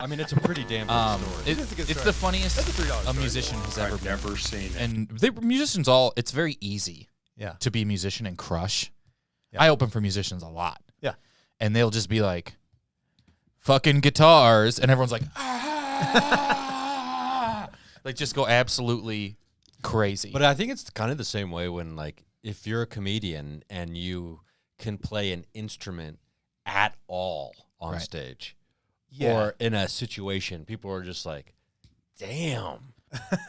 I mean, it's a pretty damn good story. It's the funniest That's a $3 a musician has ever I've been. never seen it. And musicians it's very easy to be a musician and crush. Yeah. I open for musicians a lot. Yeah. And they'll just be like, fucking guitars. And everyone's like, ah! Like, just go absolutely crazy. But I think it's kind of the same way when, like, if you're a comedian and you can play an instrument at all on stage or in a situation, people are just like, damn.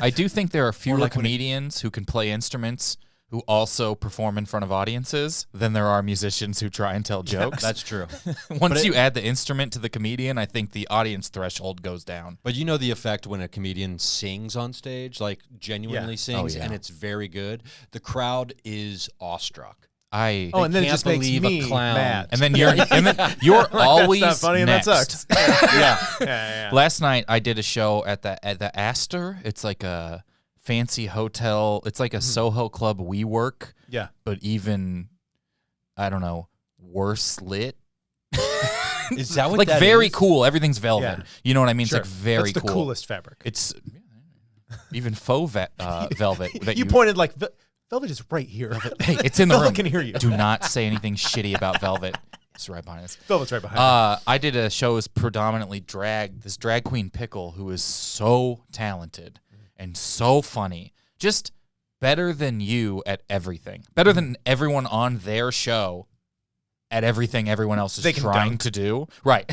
I do think there are fewer like comedians who can play instruments who also perform in front of audiences than there are musicians who try and tell jokes. That's true. Once you add the instrument to the comedian, I think the audience threshold goes down. But you know the effect when a comedian sings on stage, like genuinely sings, and it's very good. The crowd is awestruck. And then it just makes me a clown. mad. And then you're always that's not funny next. and that sucks. Yeah. Last night I did a show at the Astor. It's like a fancy hotel. It's like a Soho Club WeWork. Yeah. But even, I don't know, worse lit. Is that what like that very is? cool. Everything's velvet. Yeah. You know what I mean? Sure. It's like very That's the cool. coolest fabric. It's even faux velvet. That you pointed like velvet is right here. Hey, it's in the Velvet room. can hear you. Do not say anything shitty about velvet. It's right behind us. Velvet's right behind. I did a show as predominantly drag. This drag queen Pickle, who is so talented and so funny, just better than you at everything. Better than everyone on their show at everything everyone else is trying to do. Right.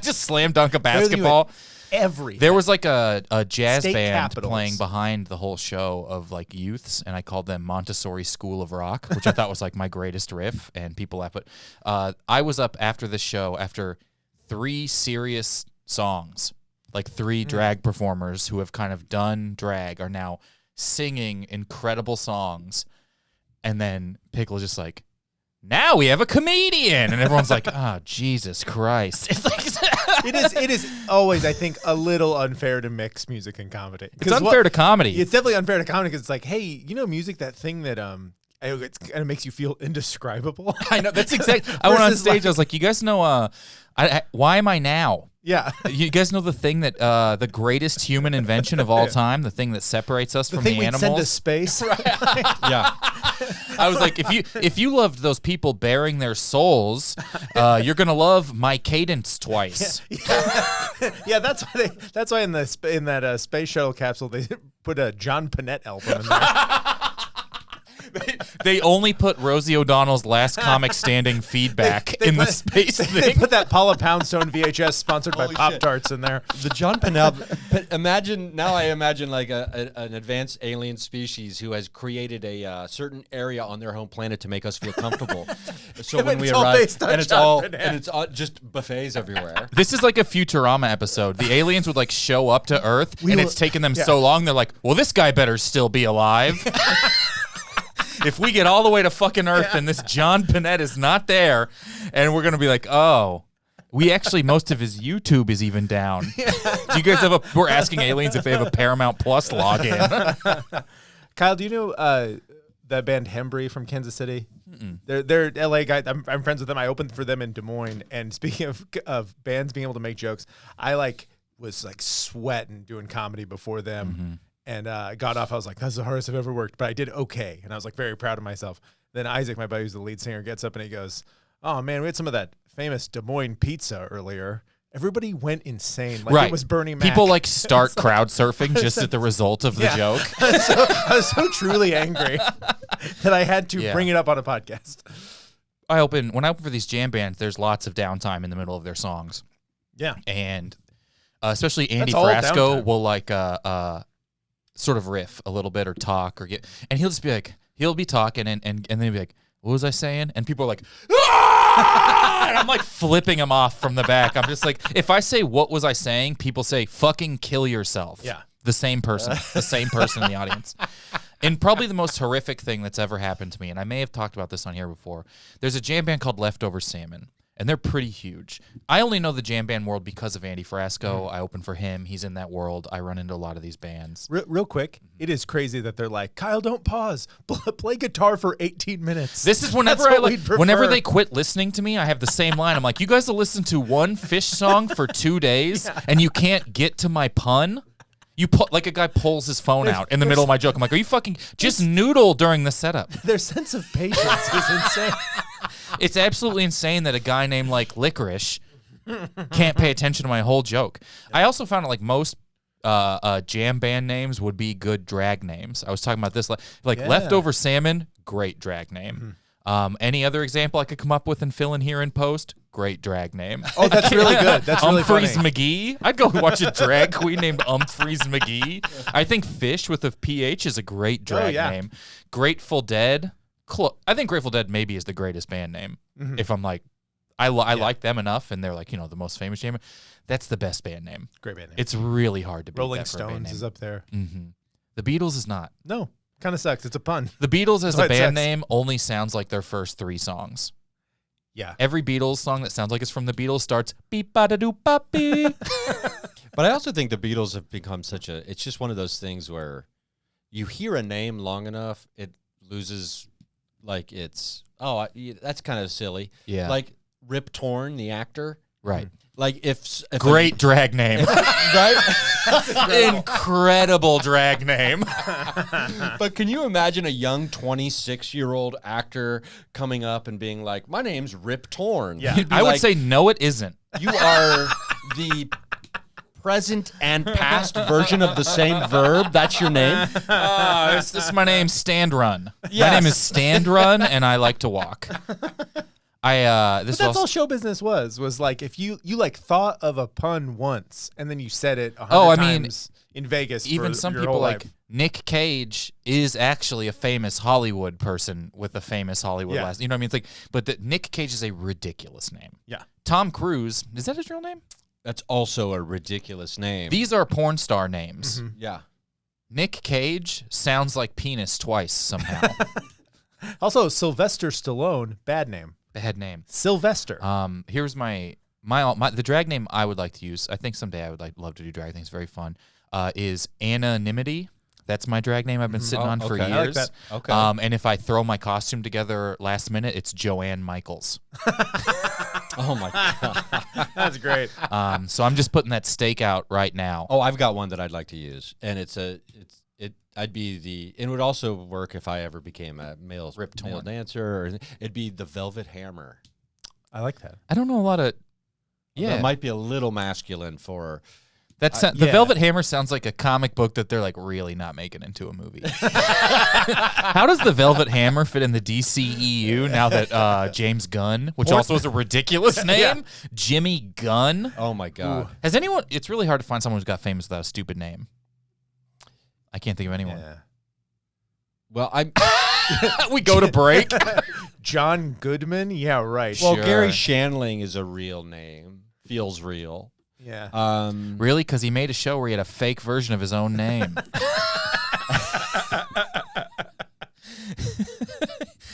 Just slam dunk a basketball. Everything. There was like a jazz State band capitals. playing behind the whole show of like youths, and I called them Montessori School of Rock, which I thought was like my greatest riff, and people laughed. But I was up after the show after 3 serious songs, like 3 drag performers who have kind of done drag are now singing incredible songs, and then Pickle just like, now we have a comedian, and everyone's like, oh, Jesus Christ. It's like It is always, I think, a little unfair to mix music and comedy. It's unfair to comedy. It's definitely unfair to comedy because it's like, hey, you know, music, that thing that it kind of makes you feel indescribable. I know, that's exactly. I went on stage. I was like, you guys know, why am I now? Yeah. You guys know the thing that the greatest human invention of all time, the thing that separates us from the thing we'd animals. send to space. Yeah. I was like, if you loved those people bearing their souls, you're gonna love my cadence twice. Yeah, that's why in that space shuttle capsule they put a John Panette album in there. They only put Rosie O'Donnell's Last Comic Standing feedback in the space thing. They put that Paula Poundstone VHS sponsored by Holy shit. Pop-Tarts in there. The John Pinnell. I imagine like an advanced alien species who has created a certain area on their home planet to make us feel comfortable. So when we it's all arrive, based on and it's John all Panette. just buffets everywhere. This is like a Futurama episode. The aliens would like show up to Earth, and it's taken them so long. They're like, well, this guy better still be alive. If we get all the way to fucking Earth and this John Panette is not there, and we're going to be like, oh, we actually, most of his YouTube is even down. Do you guys have we're asking aliens if they have a Paramount Plus login. Kyle, do you know that band Hembry from Kansas City? They're LA guys. I'm friends with them. I opened for them in Des Moines. And speaking of bands being able to make jokes, I was sweating doing comedy before them. And got off. I was like, that's the hardest I've ever worked. But I did okay. And I was like very proud of myself. Then Isaac, my buddy who's the lead singer, gets up and he goes, oh, man, we had some of that famous Des Moines pizza earlier. Everybody went insane. Like it was Bernie Mac. People start crowd surfing just at the result of the joke. I was so truly angry that I had to bring it up on a podcast. When I open for these jam bands, there's lots of downtime in the middle of their songs. Yeah. And especially Andy all Frasco downtime. will sort of riff a little bit or talk and he'll just be like, he'll be talking and then he'll be like, what was I saying? And people are like, ah! And I'm like flipping him off from the back. I'm just like, if I say, what was I saying? People say, fucking kill yourself. Yeah. The same person in the audience. And probably the most horrific thing that's ever happened to me, and I may have talked about this on here before, there's a jam band called Leftover Salmon. and they're pretty huge. I only know the jam band world because of Andy Frasco. I open for him. He's in that world. I run into a lot of these bands. Real quick, it is crazy that they're like, Kyle, don't pause. Play guitar for 18 minutes. This is whenever whenever they quit listening to me, I have the same line. I'm like, you guys will listen to one Fish song for 2 days, and you can't get to my pun? You put like a guy pulls his phone out in the middle of my joke. I'm like, are you fucking just noodle during the setup? Their sense of patience is insane. It's absolutely insane that a guy named like Licorice can't pay attention to my whole joke. I also found out like most jam band names would be good drag names. I was talking about this like Leftover Salmon, great drag name. Any other example I could come up with and fill in here in post? Great drag name. Oh, that's really good. That's really funny. Humphreys McGee. I'd go watch a drag queen named Humphreys McGee. I think Fish with a PH is a great drag name. Grateful Dead. I think Grateful Dead maybe is the greatest band name. If I'm like, I like them enough, and they're like, the most famous jam. That's the best band name. Great band name. It's really hard to beat Rolling that for a band Stones name. is up there. The Beatles is not. No, kind of sucks. It's a pun. The Beatles as That's a why it band sucks. name only sounds like their first 3 songs. Yeah. Every Beatles song that sounds like it's from the Beatles starts beep ba da doo ba beep. But I also think the Beatles have become it's just one of those things where you hear a name long enough, it loses, like that's kind of silly. Yeah. Like Rip Torn, the actor. Right. Like if Great drag name. right? Incredible drag name. But can you imagine a young 26-year-old actor coming up and being like, my name's Rip Torn? Yeah. You'd be I would like, say no, it isn't. you are the present and past version of the same verb. That's your name. This is my name, Stand Run. My Yes. name is Stand Run, and I like to walk. But that's all show business was like if you like thought of a pun once and then you said it 100 times in Vegas. Even for some your people whole like life. Nick Cage is actually a famous Hollywood person with a famous Hollywood last. You know what I mean? It's like, but Nick Cage is a ridiculous name. Yeah. Tom Cruise, is that his real name? That's also a ridiculous name. These are porn star names. Yeah. Nick Cage sounds like penis twice somehow. Also, Sylvester Stallone, bad name. Bad name. Sylvester. Here's my the drag name I would like to use. I think someday I would love to do drag. I think it's very fun. Is Anonymity. That's my drag name I've been sitting on for years. I like that. Okay. And if I throw my costume together last minute, it's Joanne Michaels. Oh my God. That's great. So I'm just putting that stake out right now. Oh, I've got one that I'd like to use, and it would also work if I ever became a male dancer. Or it'd be the Velvet Hammer. I like that. I don't know a lot of. That might be a little masculine for. The Velvet Hammer sounds like a comic book that they're like really not making into a movie. How does the Velvet Hammer fit in the DCEU now that James Gunn, which also is a ridiculous name, Jimmy Gunn? Oh my God. Has anyone? It's really hard to find someone who's got famous without a stupid name. I can't think of anyone. Yeah. Well, We go to break. John Goodman? Yeah, right. Well, Sure. Gary Shandling is a real name. Feels real. Yeah. Really? Because he made a show where he had a fake version of his own name.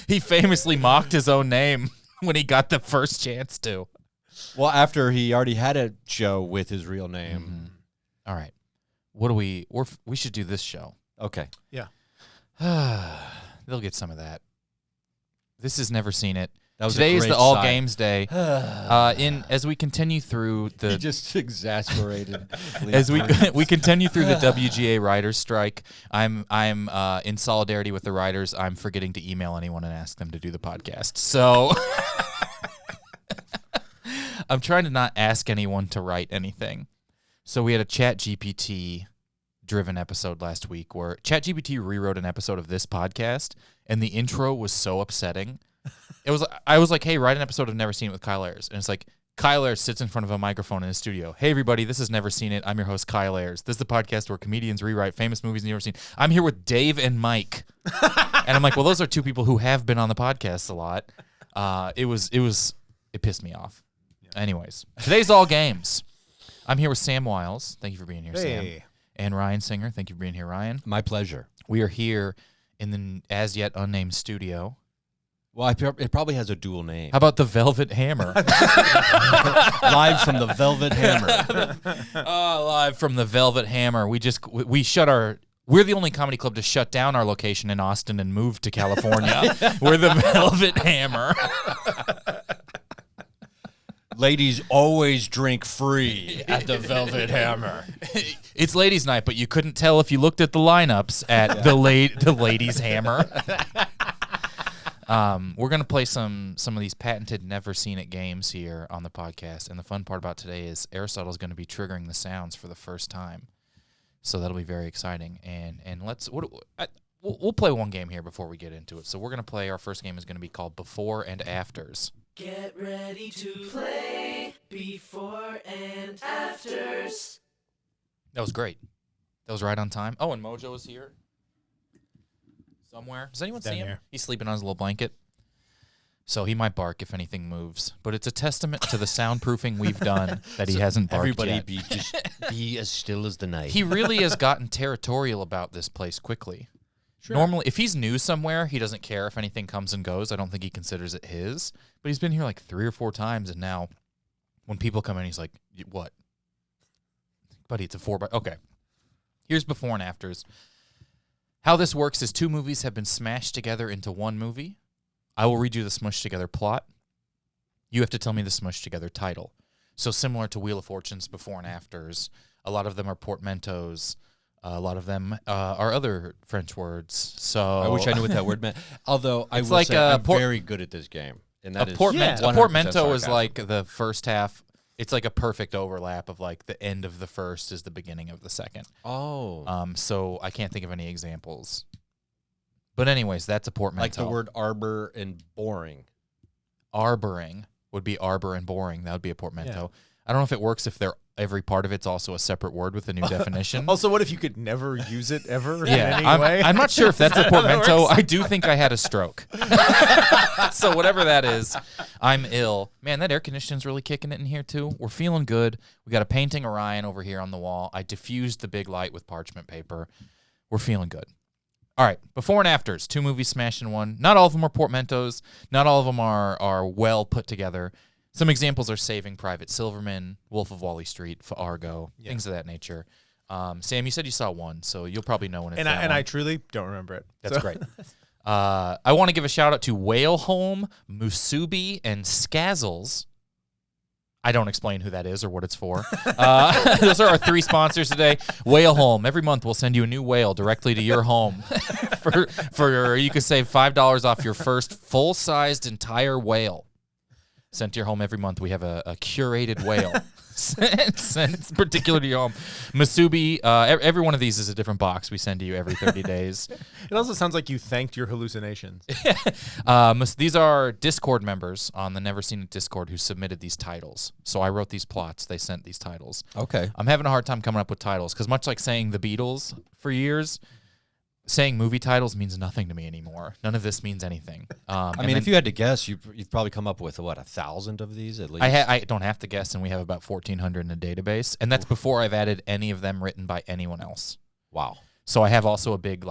He famously mocked his own name when he got the first chance to. Well, after he already had a show with his real name. All right. What do we should do this show. Okay. Yeah. They'll get some of that. This has never seen it. That was Today a is great the All sign. Games Day. As we continue through He the just exasperated. as we continue through the WGA writers strike, I'm in solidarity with the writers. I'm forgetting to email anyone and ask them to do the podcast. So I'm trying to not ask anyone to write anything. So we had a ChatGPT driven episode last week where ChatGPT rewrote an episode of this podcast, and the intro was so upsetting. I was like, hey, write an episode of Never Seen It with Kyle Ayers. And it's like, Kyle Ayers sits in front of a microphone in his studio. Hey, everybody, this is Never Seen It. I'm your host, Kyle Ayers. This is the podcast where comedians rewrite famous movies you've never seen. I'm here with Dave and Mike. And I'm like, well, those are two people who have been on the podcast a lot. It pissed me off. Yeah. Anyways, today's All Games. I'm here with Sam Wiles. Thank you for being here, Sam. And Ryan Singer. Thank you for being here, Ryan. My pleasure. We are here in the as yet unnamed studio. Well, it probably has a dual name. How about the Velvet Hammer? Live from the Velvet Hammer. Live from the Velvet Hammer. We're the only comedy club to shut down our location in Austin and move to California. We're the Velvet Hammer. Ladies always drink free at the Velvet Hammer. It's ladies' night, but you couldn't tell if you looked at the lineups at the Ladies' Hammer. We're going to play some of these patented Never Seen It games here on the podcast. And the fun part about today is Aristotle's going to be triggering the sounds for the first time. So that'll be very exciting. And we'll play one game here before we get into it. So we're going to play, our first game is going to be called Before and Afters. Get ready to play Before and Afters. That was great. That was right on time. Oh, and Mojo is here. Somewhere. Does anyone see him? He's sleeping on his little blanket. So he might bark if anything moves. But it's a testament to the soundproofing we've done that he hasn't barked Everybody yet. be as still as the night. He really has gotten territorial about this place quickly. Sure. Normally, if he's new somewhere, he doesn't care if anything comes and goes. I don't think he considers it his. But he's been here like 3 or 4 times, and now when people come in, he's like, what? Buddy, it's a 4 by... Okay. Here's Before and Afters. How this works is 2 movies have been smashed together into one movie. I will read you the smushed together plot. You have to tell me the smushed together title. So similar to Wheel of Fortune's Before and Afters, a lot of them are portmanteaus. A lot of them are other French words. So I wish I knew what that word meant. Although I will say I'm very good at this game. And that a portmanteau is like the first half. It's like a perfect overlap of like the end of the first is the beginning of the second. Oh. So I can't think of any examples. But anyways, that's a portmanteau. Like the word arbor and boring. Arboring would be arbor and boring. That would be a portmanteau. Yeah. I don't know if it works if every part of it's also a separate word with a new definition. Also, what if you could never use it ever in any way? I'm not sure if that's a portmanteau. I do think I had a stroke. So whatever that is, I'm ill. Man, that air conditioning's really kicking it in here too. We're feeling good. We got a painting Orion over here on the wall. I diffused the big light with parchment paper. We're feeling good. All right, Before and Afters, 2 movies smashed in one. Not all of them are portmanteaus. Not all of them are well put together. Some examples are Saving Private Silverman, Wolf of Wall Street, Fargo, things of that nature. Sam, you said you saw one, so you'll probably know when it's I truly don't remember it. That's great. I want to give a shout-out to Whaleholm, Musubi, and Skazzles. I don't explain who that is or what it's for. Those are our 3 sponsors today. Whaleholm. Every month we'll send you a new whale directly to your home. for you can save $5 off your first full-sized entire whale. Sent to your home every month. We have a curated whale sent particular to your home. Musubi, every one of these is a different box we send to you every 30 days. It also sounds like you thanked your hallucinations. These are Discord members on the Never Seen It Discord who submitted these titles. So I wrote these plots. They sent these titles. Okay. I'm having a hard time coming up with titles because much like saying the Beatles for years, saying movie titles means nothing to me anymore. None of this means anything. I mean, if you had to guess, you've probably come up with, 1,000 of these at least? I don't have to guess, and we have about 1,400 in a database, and that's before I've added any of them written by anyone else. Wow. So I have also a big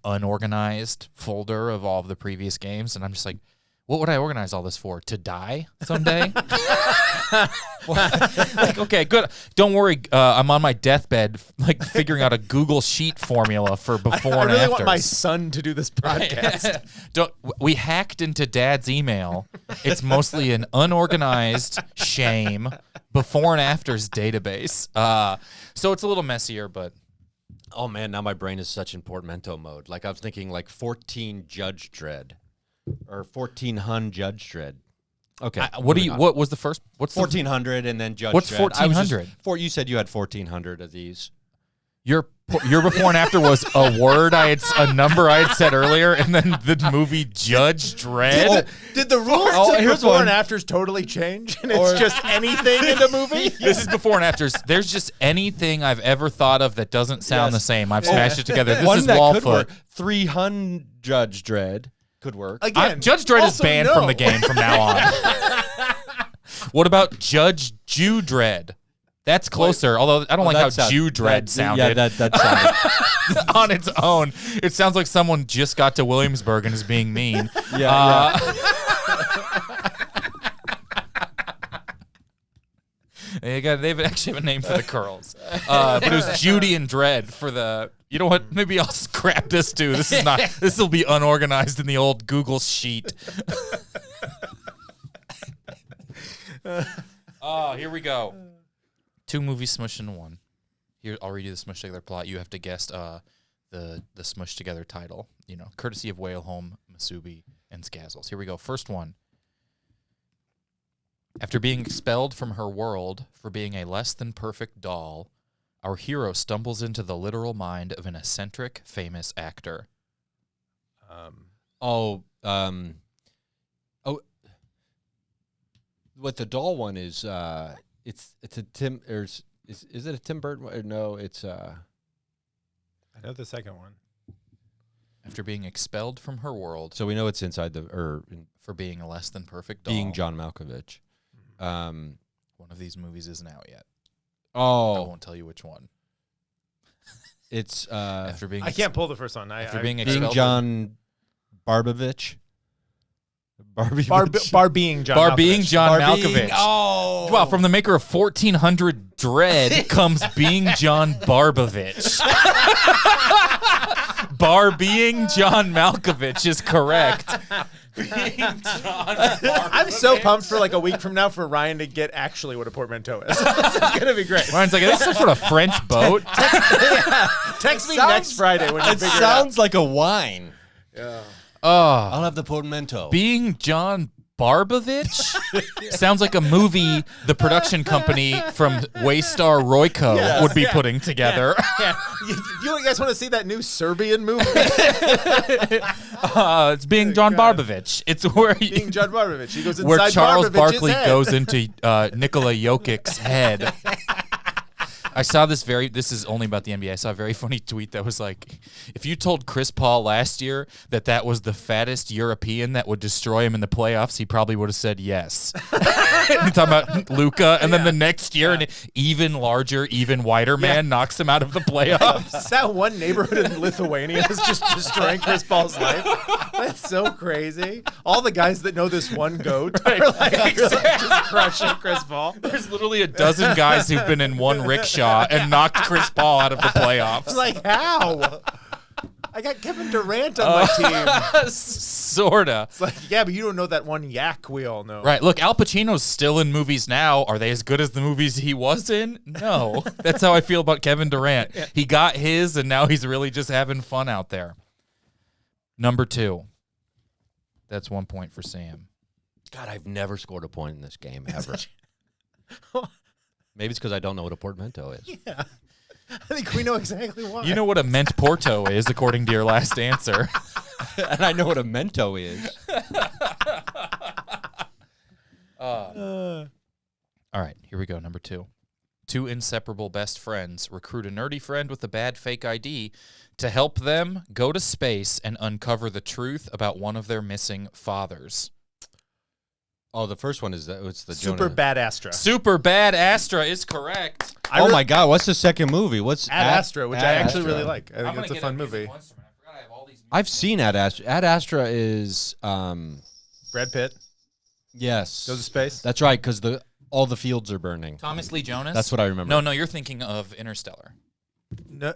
unorganized folder of all of the previous games, and I'm just like, what would I organize all this for? To die someday? Okay, good. Don't worry. I'm on my deathbed, figuring out a Google Sheet formula for Before and Afters. I really want my son to do this podcast. We hacked into Dad's email. It's mostly an unorganized shame Before and Afters database. So it's a little messier, but. Oh man, now my brain is such in portmanteau mode. I was thinking 14 Judge Dredd. Or 14 Hun Judge Dredd. Okay. What was the first? What's 1400 and then Judge What's Dredd. 1400? You said you had 1400 of these. Your Before and After was a number I had said earlier, and then the movie Judge Dredd. Did the rules to Before and Afters totally change? And it's just anything in the movie? This is Before and Afters. There's just anything I've ever thought of that doesn't sound the same. I've smashed it together. This is Wallfoot. 3 Hun Judge Dredd. Could work. Again, Judge Dredd is banned from the game from now on. What about Judge Jew Dredd? That's closer, although I don't like how Jew Dread sounded. Yeah, that sounded. On its own. It sounds like someone just got to Williamsburg and is being mean. Yeah. They actually have a name for the curls. But it was Judy and Dread for the... You know what? Maybe I'll scrap this, too. This will be unorganized in the old Google sheet. Here we go. 2 movies smushed into one. Here, I'll read you the smushed together plot. You have to guess the smushed together title. Courtesy of Whaleholm, Masubi, and Skazzles. Here we go. First one. After being expelled from her world for being a less than perfect doll, our hero stumbles into the literal mind of an eccentric, famous actor. What the doll one is? It's a Tim. Is it a Tim Burton? Or no, it's. I know the second one. After being expelled from her world, So we know it's inside for being a less than perfect doll. being John Malkovich. One of these movies isn't out yet. I Oh, won't tell you which one. it's After being I can't pull the first one. after being being expelled, John Barbovich. Bar being John Bar Malkovich. being John Bar being- Malkovich. Oh, Wow, from the maker of 1400 Dread comes being John Barbovich. Bar being John Malkovich is correct. Being John Barbovich. I'm so pumped for like a week from now for Ryan to get actually what a portmanteau is. This is going to be great. Ryan's like, is this some sort of French boat? Text me next Friday when you it figure sounds like a wine. it out. Oh, I'll have the portmanteau. being John Barbovich sounds like a movie the production company from Waystar Royco Yes, would be yeah, putting together. Yeah. You guys want to see that new Serbian movie? It's being John Barbovich. It's where Being John Barbovich. He goes inside where Charles Barbovich's Barkley head. goes into Nikola Jokic's head. I saw this is only about the NBA. I saw a very funny tweet that was like, if you told Chris Paul last year that was the fattest European that would destroy him in the playoffs, he probably would have said yes. You're talking about Luka, and then the next year, an even larger, even wider man knocks him out of the playoffs. Is that one neighborhood in Lithuania is just destroying Chris Paul's life? That's so crazy. All the guys that know this one goat are like just crushing Chris Paul. There's literally a dozen guys who've been in one rickshaw and knocked Chris Paul out of the playoffs. It's like, how? I got Kevin Durant on my team. Sorta. It's like, yeah, but you don't know that one yak we all know. Right. Look, Al Pacino's still in movies now. Are they as good as the movies he was in? No. That's how I feel about Kevin Durant. Yeah. He got his, and now he's really just having fun out there. Number 2. That's 1 point for Sam. God, I've never scored a point in this game ever. Maybe it's because I don't know what a portmanteau is. Yeah. I think we know exactly why. You know what a ment porto is, according to your last answer. And I know what a mento is. All right, here we go. Number 2. 2 inseparable best friends recruit a nerdy friend with a bad fake ID to help them go to space and uncover the truth about one of their missing fathers. Oh, the first one is it's the Super Jonah. Bad Astra. Super Bad Astra is correct. Oh my God, what's the second movie? What's Ad Astra, which I actually Astra. really like. I think it's a fun movie. I've seen Ad Astra. Ad Astra is Brad Pitt yes. goes to space. That's right, because all the fields are burning. Thomas Lee Jonas? That's what I remember. No, you're thinking of Interstellar. No,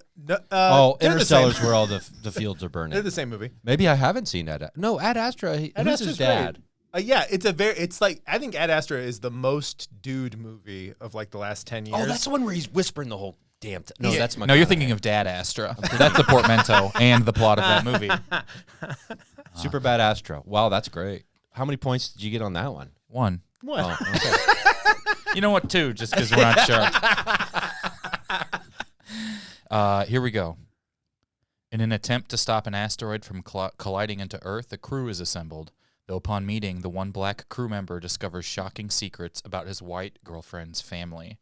Oh, they're the Interstellar's same. where all the fields are burning. They're the same movie. Maybe I haven't seen Ad. No, Ad Astra. Ad Who's his Astra's dad? great. Yeah, it's like I think Ad Astra is the most dude movie of like the last 10 years. Oh, that's the one where he's whispering the whole damn time. No, Yeah. that's my. No, you're thinking of Dad Astra. That's the portmanteau and the plot of that movie. Super Bad Astra. Wow, that's great. How many points did you get on that one? 1. What? Oh, okay. You know what, 2, just because we're not sure. Here we go. In an attempt to stop an asteroid from colliding into Earth, a crew is assembled. Though upon meeting, the one black crew member discovers shocking secrets about his white girlfriend's family.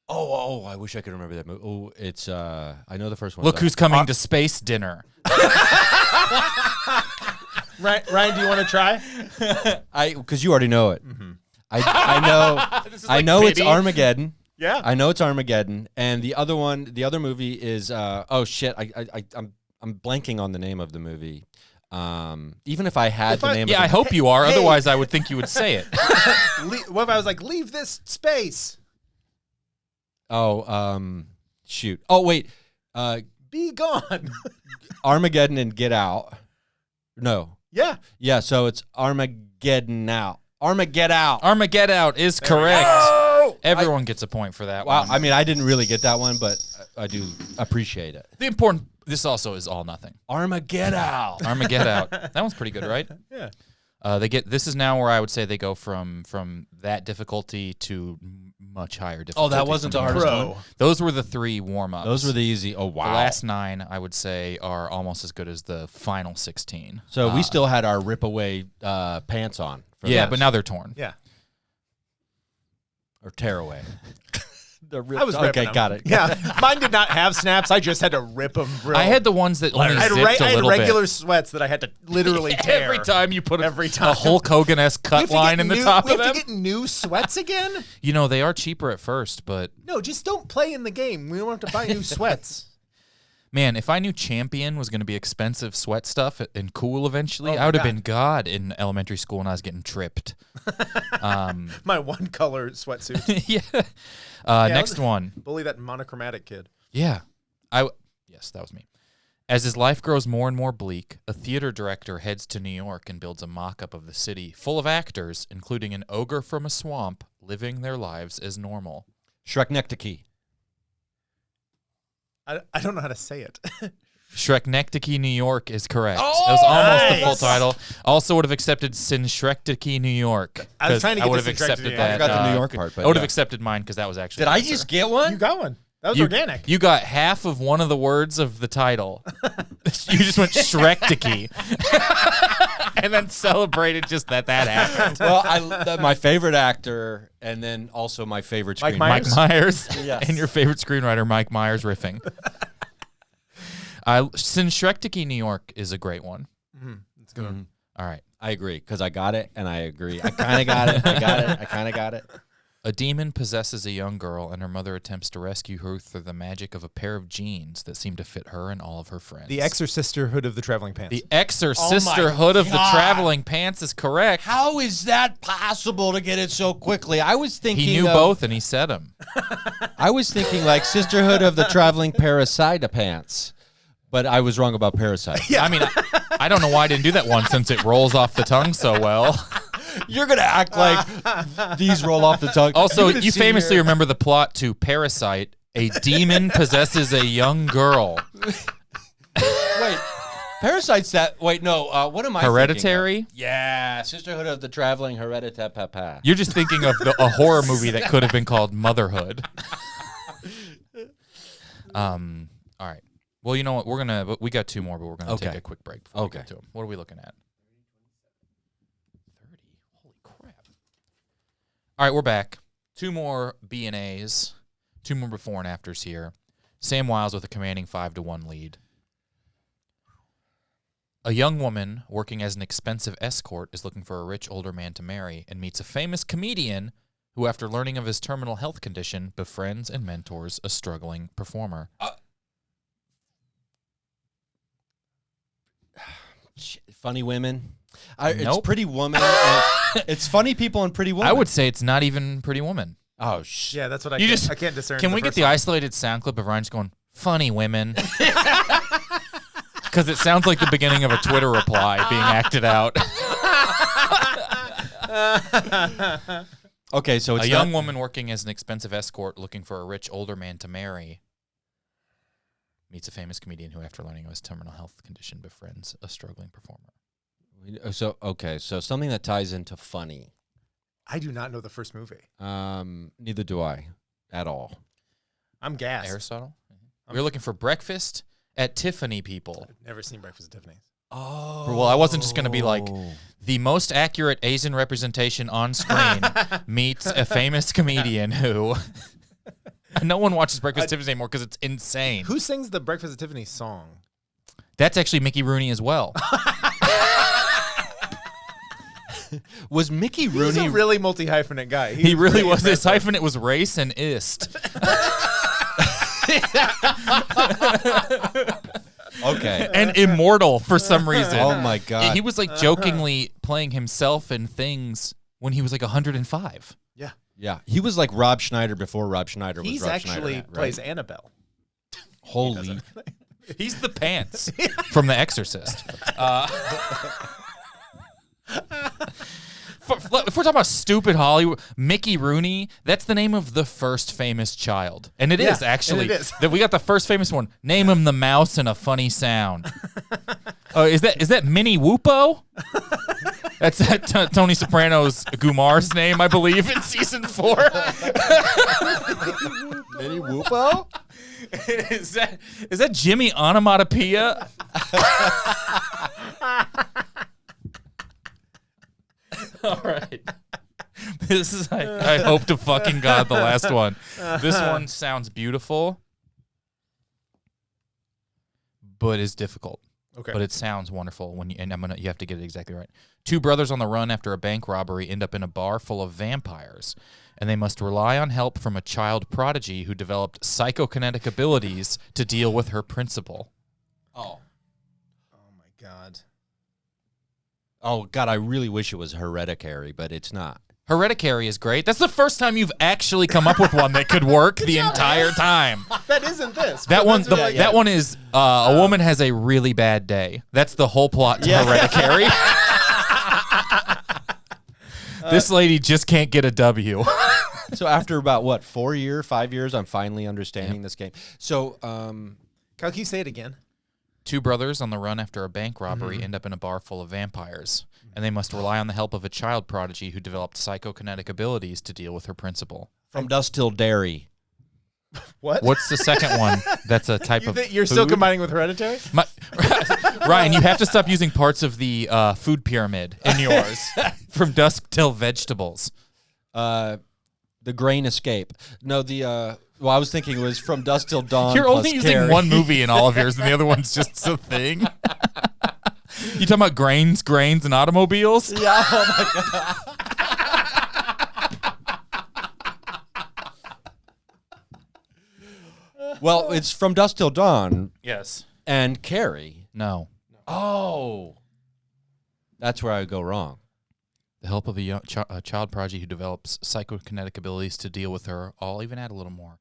Oh, I wish I could remember that movie. Oh, it's I know the first one. Look who's coming to space dinner. Ryan, do you want to try? because you already know it. Mm-hmm. I know. This is I like know it's pity. Armageddon. Yeah. I know it's Armageddon, and the other movie is oh shit, I'm blanking on the name of the movie. Even if I had the name, I hope you are. Otherwise, I would think you would say it. What if I was like, leave this space? Oh, shoot. Oh wait, Be gone. Armageddon and Get Out. No. Yeah. Yeah. So it's Armageddon Out. Armageddon Out. Armageddon Out is correct. Everyone gets a point for that Wow. one. I mean, I didn't really get that one, but I do appreciate it. The important. This also is all nothing. Armageddon Out. Armageddon Out. That one's pretty good, right? Yeah. This is now where I would say they go from that difficulty to much higher difficulty. Oh, that wasn't the hardest one. Those were the 3 warm-ups. Those were the easy. Oh wow. The last 9, I would say, are almost as good as the final 16. So we still had our rip away pants on. Yeah, but now they're torn. Yeah. Or tear away. I was ripping okay. them. Got it. Yeah, mine did not have snaps. I just had to rip them. I had the ones that only zipped a I had little regular bit. sweats that I had to literally tear. Every time you put Every a time. Hulk Hogan-esque cut line in the top we of them. have to get new sweats again? You know, they are cheaper at first, but No, just don't play in the game. We don't have to buy new sweats. man, if I knew Champion was going to be expensive sweat stuff and cool eventually, Oh, I would have God. been God in elementary school when I was getting tripped. My one color sweatsuit. yeah. Next one. Bully that monochromatic kid. Yeah. Yes, that was me. As his life grows more and more bleak, a theater director heads to New York and builds a mock-up of the city full of actors, including an ogre from a swamp, living their lives as normal. Shreknectiki. I don't know how to say it. Shreknectiki, New York is correct. Oh, it was almost the nice. full title. Also would have accepted Sinshrektiki, New York. I was trying to get would have the accepted Sinshrektiki. that. I forgot the New York part, but I would have yeah. accepted mine because that was actually Did the I answer. just get one? You got one. That was You- organic. You got half of one of the words of the title. You just went Shrektiki. And then celebrated just that happened. Well, my favorite actor, and then also my favorite Mike screenwriter. Myers? Mike Myers. Yes. And your favorite screenwriter, Mike Myers, riffing. Sinshrektiki, New York is a great one. That's a good one. All right. I agree, because I got it, and I agree. I kind of got it. I got it. I kind of got it. A demon possesses a young girl, and her mother attempts to rescue her through the magic of a pair of jeans that seem to fit her and all of her friends. The Exorcisterhood of the Traveling Pants. The Exorcisterhood of the God. Traveling Pants is correct. How is that possible to get it so quickly? I was thinking He knew of, both, and he said them. I was thinking like Sisterhood of the Traveling Parasite Pants, but I was wrong about Parasite. I mean, I don't know why I didn't do that one since it rolls off the tongue so well. You're gonna act like these roll off the tongue. Also, You're gonna you sit famously here- remember the plot to Parasite. A demon possesses a young girl. Wait, Parasite's that? Wait, no. What am I? Hereditary? Thinking of? Yeah, Sisterhood of the Traveling Hereditary Papa. You're just thinking of a horror movie that could have been called Motherhood. All right. Well, you know what? We got 2 more, but we're gonna take Okay. a quick break before we Okay. get to them. What are we looking at? 30. Holy crap! All right, we're back. 2 more B&As, 2 more before and afters here. Sam Wiles with a commanding 5-1 lead. A young woman working as an expensive escort is looking for a rich older man to marry and meets a famous comedian who, after learning of his terminal health condition, befriends and mentors a struggling performer. Funny Women. It's Nope. Pretty Woman. It's funny people and Pretty Woman. I would say it's not even Pretty Woman. Oh shit. Yeah, that's what I You can't, just- I can't discern. Can we get first the one. isolated sound clip of Ryan just going, funny women? Because it sounds like the beginning of a Twitter reply being acted out. Okay, so it's A young not- woman working as an expensive escort looking for a rich older man to marry meets a famous comedian who, after learning of his terminal health condition, befriends a struggling performer. So okay, so something that ties into funny. I do not know the first movie. Neither do I, at all. I'm gassed. Aristotle? We're looking for breakfast at Tiffany, people. I've never seen Breakfast at Tiffany's. Oh. Well, I wasn't just going to be like, the most accurate Asian representation on screen meets a famous comedian who... No one watches Breakfast at Tiffany's anymore because it's insane. Who sings the Breakfast at Tiffany's song? That's actually Mickey Rooney as well. Was Mickey He's Rooney a really multi-hyphenate guy. He really was. His impressive. hyphenate was race and ist. okay? And immortal for some reason. Oh my god! He was like jokingly playing himself in things when he was like 105. Yeah, he was like Rob Schneider before Rob Schneider was He's Rob actually Schneider. plays Annabelle. Holy. He's the pants from The Exorcist. If we're talking about stupid Hollywood, Mickey Rooney, that's the name of the first famous child. And it is, actually. and it is. That we got the first famous one. Name him the mouse and a funny sound. Oh, is that Minnie Whoopo? That's Tony Soprano's Gumar's name, I believe, in season 4. Minnie Whoopo? Is that Jimmy Onomatopoeia? All right. This is I hope to fucking God the last one. This one sounds beautiful, but is difficult. Okay. But it sounds wonderful when you have to get it exactly right. 2 brothers on the run after a bank robbery end up in a bar full of vampires, and they must rely on help from a child prodigy who developed psychokinetic abilities to deal with her principal. Oh my God. Oh god, I really wish it was Hereditary, but it's not. Hereditary is great. That's the first time you've actually come up with one that could work the entire time. That isn't this. That one, That's really- that one is a woman has a really bad day. That's the whole plot to Hereditary. This lady just can't get a W. So after about 5 years, I'm finally understanding this game. So, Kyle, can you say it again? 2 brothers on the run after a bank robbery end up in a bar full of vampires, and they must rely on the help of a child prodigy who developed psychokinetic abilities to deal with her principal. From Dusk Till Dairy. What? What's the second one? That's a type of You're still food? combining with Hereditary? Ryan, you have to stop using parts of the food pyramid in yours. From dusk till vegetables. The Grain Escape. No, I was thinking it was From Dusk Till Dawn. You're only plus using Carrie. one movie in all of yours, and the other one's just a thing. You talking about grains, and automobiles? Yeah, oh my god. Well, it's From Dusk Till Dawn Yes. and Carrie. No. Oh. That's where I go wrong. The help of a child prodigy who develops psychokinetic abilities to deal with her. I'll even add a little more.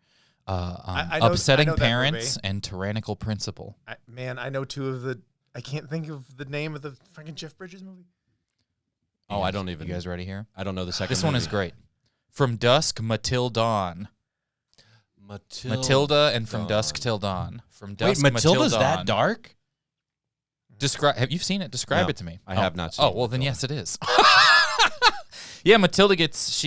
I know Upsetting that parents movie. and tyrannical principal. I know 2 of the. I can't think of the name of the fucking Jeff Bridges movie. Oh, I don't even. You guys ready here? I don't know the second This one movie. is great. From Dusk Till Dawn. Matilda and From Dusk Till Dawn. From Dusk Wait, Matilda's Till that Dawn. dark? Have you seen it? Describe No, it to me. I have not seen Oh, well then Matilda. yes it is. Yeah, Matilda gets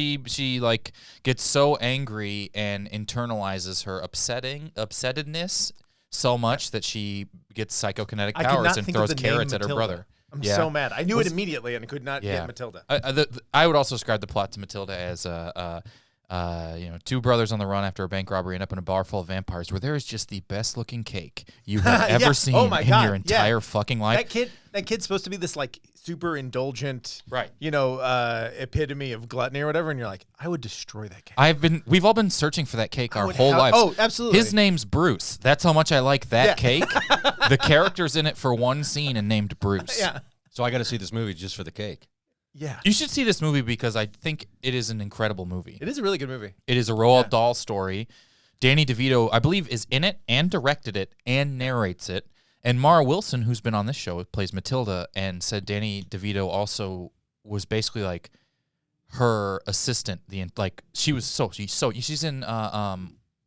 gets so angry and internalizes her upsettedness so much that she gets psychokinetic I could powers not and think throws of the name carrots at her Matilda. brother. I'm Yeah. so mad. I knew it immediately and could not Yeah. get Matilda. I would also describe the plot to Matilda as 2 brothers on the run after a bank robbery end up in a bar full of vampires where there is just the best looking cake you have Yeah. ever seen Oh my in God. your entire fucking life. That kid's supposed to be this like super indulgent, Right. epitome of gluttony or whatever, and you're like, I would destroy that cake. We've all been searching for that cake our would whole have- lives. oh, absolutely. His name's Bruce. That's how much I like that Yeah. cake. The character's in it for one scene and named Bruce. Yeah. So I got to see this movie just for the cake. Yeah. You should see this movie because I think it is an incredible movie. It is a really good movie. It is a Roald Dahl story. Danny DeVito, I believe, is in it and directed it and narrates it. And Mara Wilson, who's been on this show, plays Matilda, and said Danny DeVito also was basically like her assistant. She's in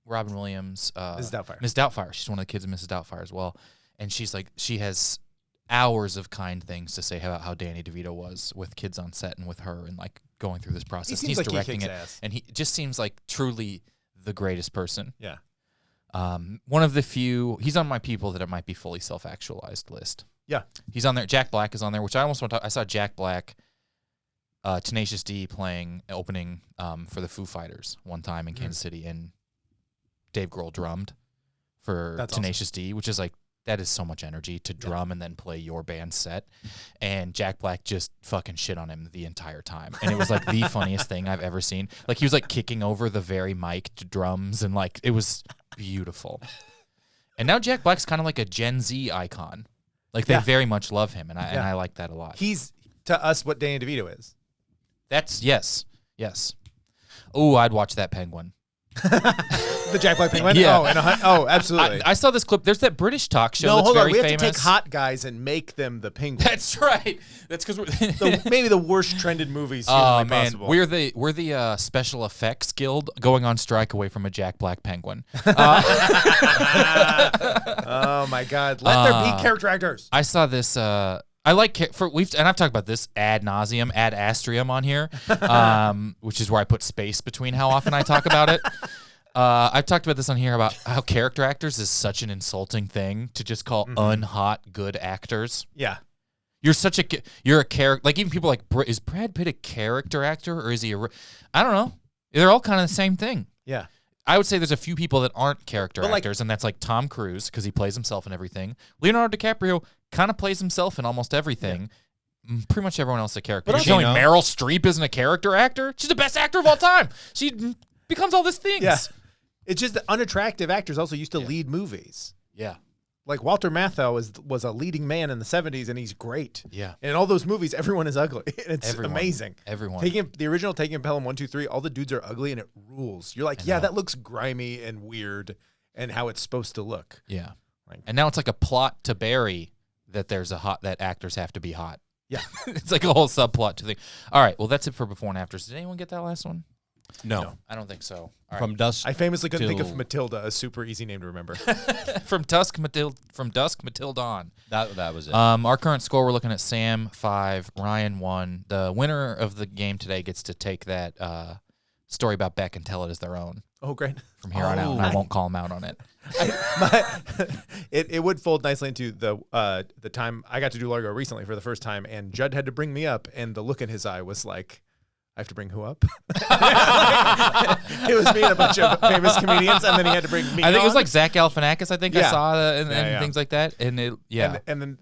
Robin Williams, Mrs. Doubtfire. Miss Doubtfire. She's one of the kids in Mrs. Doubtfire as well. And she's like, she has hours of kind things to say about how Danny DeVito was with kids on set and with her and like going through this process. seems He's like he directing kicks it, ass. and he just seems like truly the greatest person. Yeah. One of the few. He's on my people that it might be fully self-actualized list. Yeah. He's on there. Jack Black is on there, which I almost want to. I saw Jack Black, Tenacious D playing opening for the Foo Fighters one time in Kansas City, and Dave Grohl drummed for That's Tenacious D, which is like that is so much energy to drum and then play your band set. And Jack Black just fucking shit on him the entire time. And it was like the funniest thing I've ever seen. Like he was like kicking over the very mic to drums and like it was beautiful. And now Jack Black's kind of like a Gen Z icon. Like they very much love him and I like that a lot. He's to us what Danny DeVito is. That's yes. Oh, I'd watch that Penguin. The Jack Black Penguin? Yeah. Absolutely. I saw this clip. There's that British talk show that's hold very on. We have famous. to take hot guys and make them the Penguin. That's right. That's because we're Maybe the worst trended movies humanly possible. We're the special effects guild going on strike away from a Jack Black Penguin. Oh my God! Let there be character actors. I saw this. I like and I've talked about this ad astrium on here, which is where I put space between how often I talk about it. I've talked about this on here about how character actors is such an insulting thing to just call unhot good actors. Yeah. You're a character. Like even people like, is Brad Pitt a character actor or is he I don't know. They're all kind of the same thing. Yeah. I would say there's a few people that aren't character But actors, and that's like Tom Cruise because he plays himself in everything. Leonardo DiCaprio kind of plays himself in almost everything. Yeah. Pretty much everyone else is a character. But you're telling me Meryl Streep isn't a character actor? She's the best actor of all time. She becomes all these things. Yeah. It's just that unattractive actors also used to lead movies. Yeah. Like Walter Matthau was a leading man in the 70s, and he's great. Yeah. And in all those movies, everyone is ugly. It's amazing. Everyone. The original Taking Pelham 1, 2, 3, all the dudes are ugly, and it rules. You're like, that looks grimy and weird and how it's supposed to look. Yeah. And now it's like a plot to Barry that that actors have to be hot. Yeah. It's like a whole subplot to the. All right. Well, that's it for before and afters. Did anyone get that last one? No. I don't think so. All From right. dusk. I famously couldn't think of Matilda, a super easy name to remember. From dusk Matilda dawn. That was it. Our current score, we're looking at Sam 5, Ryan 1. The winner of the game today gets to take that story about Beck and tell it as their own. Oh, great. From here on out, and I won't call him out on it. It would fold nicely into the time I got to do Largo recently for the first time, and Judd had to bring me up, and the look in his eye was like, I have to bring who up? It was me and a bunch of famous comedians, and then he had to bring me. I think on. it was like Zach Galifianakis. I think I saw and things like that, and it and then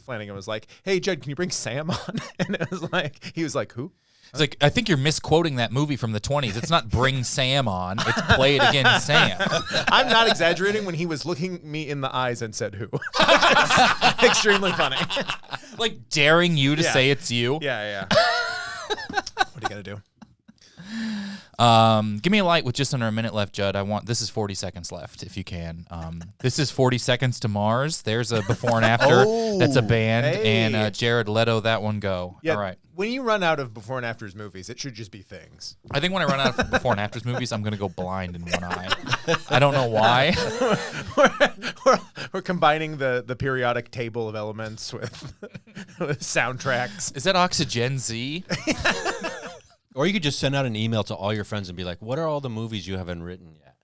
Flanagan was like, "Hey Judd, can you bring Sam on?" And it was like he was like, "Who?" It's like, I think you're misquoting that movie from the 20s. It's not Bring Sam on. It's Play It Again, Sam. I'm not exaggerating when he was looking me in the eyes and said who. Extremely funny. Like daring you to say it's you. Yeah. What are you going to do? Give me a light with just under a minute left, Judd. This is 40 seconds left, if you can. This is 40 Seconds to Mars. There's a before and after. That's a band. Hey. And Jared, let that one go. Yeah, all right. When you run out of before and afters movies, it should just be things. I think when I run out of before and afters movies, I'm going to go blind in one eye. I don't know why. We're combining the periodic table of elements with soundtracks. Is that Oxygen Z? Or you could just send out an email to all your friends and be like, what are all the movies you haven't written yet?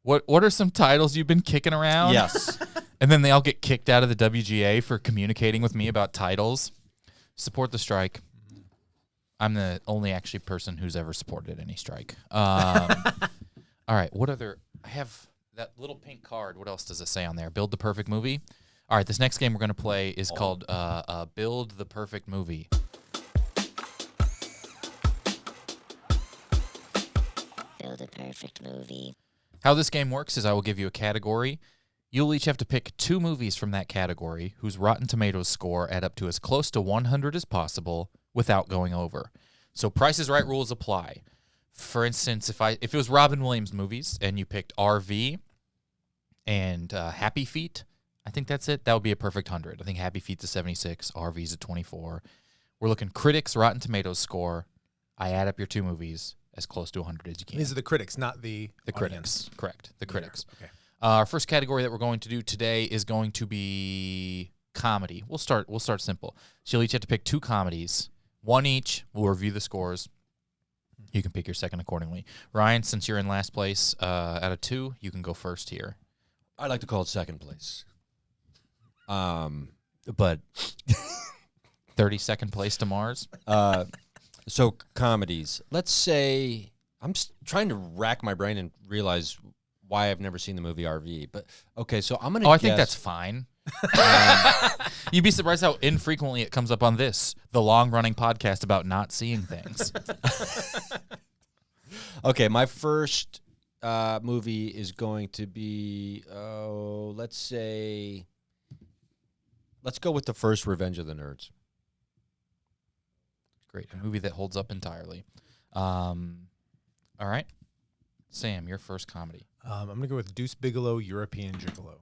What are some titles you've been kicking around? Yes. And then they all get kicked out of the WGA for communicating with me about titles. Support the strike. I'm the only actually person who's ever supported any strike. All right. What other? I have that little pink card. What else does it say on there? Build the perfect movie. All right. This next game we're going to play is called Build the Perfect Movie. Build a perfect movie. How this game works is I will give you a category. You'll each have to pick 2 movies from that category whose Rotten Tomatoes score add up to as close to 100 as possible without going over. So Price is Right rules apply. For instance, if it was Robin Williams movies and you picked RV and Happy Feet, I think that's it. That would be a perfect 100. I think Happy Feet's a 76, RV's a 24. We're looking critics Rotten Tomatoes score. I add up your 2 movies as close to 100 as you can. These are the critics, not the critics. Correct. The critics. Okay. Our first category that we're going to do today is going to be comedy. We'll start simple. So you'll each have to pick 2 comedies, 1 each. We'll review the scores. You can pick your second accordingly. Ryan, since you're in last place out of 2, you can go first here. I'd like to call it second place. But 32nd place to Mars. So comedies. Let's say I'm trying to rack my brain and realize why I've never seen the movie RV. But okay, so I'm gonna. Oh, I think that's fine. You'd be surprised how infrequently it comes up on the long-running podcast about not seeing things. Okay, my first movie is going to be, let's go with the first Revenge of the Nerds. Great, a movie that holds up entirely. All right, Sam, your first comedy. I'm gonna go with Deuce Bigelow, European Gigolo.